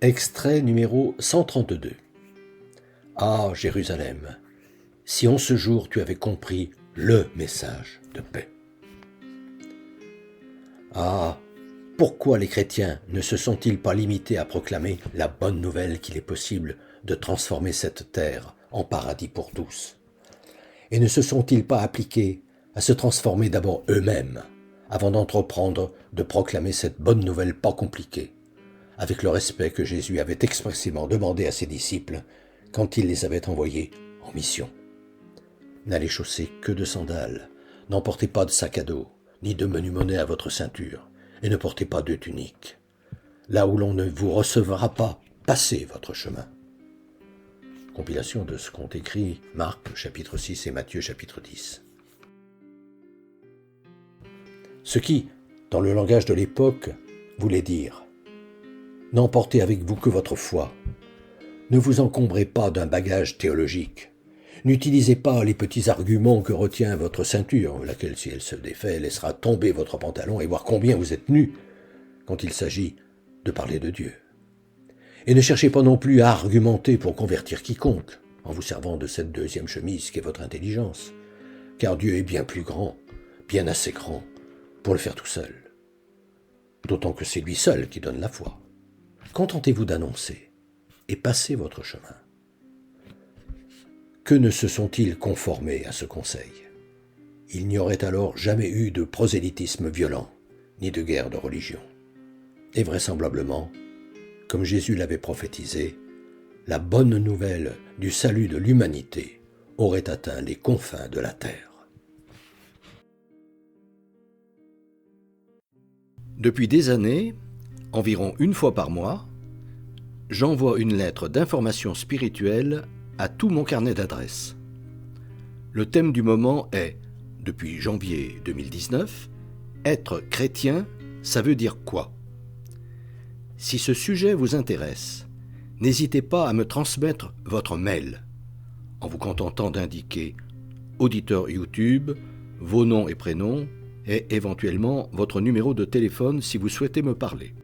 Extrait numéro 132. Ah, Jérusalem, si en ce jour tu avais compris le message de paix. Ah, pourquoi les chrétiens ne se sont-ils pas limités à proclamer la bonne nouvelle qu'il est possible de transformer cette terre en paradis pour tous? Et ne se sont-ils pas appliqués à se transformer d'abord eux-mêmes, avant d'entreprendre de proclamer cette bonne nouvelle pas compliquée, avec le respect que Jésus avait expressément demandé à ses disciples quand il les avait envoyés en mission? N'allez chausser que de sandales, n'emportez pas de sac à dos, ni de menu monnaie à votre ceinture, et ne portez pas de tunique. Là où l'on ne vous recevra pas, passez votre chemin. Compilation de ce qu'ont écrit Marc chapitre 6 et Matthieu chapitre 10. Ce qui, dans le langage de l'époque, voulait dire « N'emportez avec vous que votre foi. Ne vous encombrez pas d'un bagage théologique. N'utilisez pas les petits arguments que retient votre ceinture, laquelle, si elle se défait, laissera tomber votre pantalon et voir combien vous êtes nus quand il s'agit de parler de Dieu. Et ne cherchez pas non plus à argumenter pour convertir quiconque, en vous servant de cette deuxième chemise qu'est votre intelligence, car Dieu est bien plus grand, bien assez grand, pour le faire tout seul. D'autant que c'est lui seul qui donne la foi. Contentez-vous d'annoncer et passez votre chemin. Que ne se sont-ils conformés à ce conseil? Il n'y aurait alors jamais eu de prosélytisme violent, ni de guerre de religion. Et vraisemblablement, comme Jésus l'avait prophétisé, la bonne nouvelle du salut de l'humanité aurait atteint les confins de la terre. Depuis des années, environ une fois par mois, j'envoie une lettre d'information spirituelle à tout mon carnet d'adresses. Le thème du moment est, depuis janvier 2019, être chrétien, ça veut dire quoi? Si ce sujet vous intéresse, n'hésitez pas à me transmettre votre mail, en vous contentant d'indiquer auditeur YouTube, vos noms et prénoms, et éventuellement votre numéro de téléphone si vous souhaitez me parler.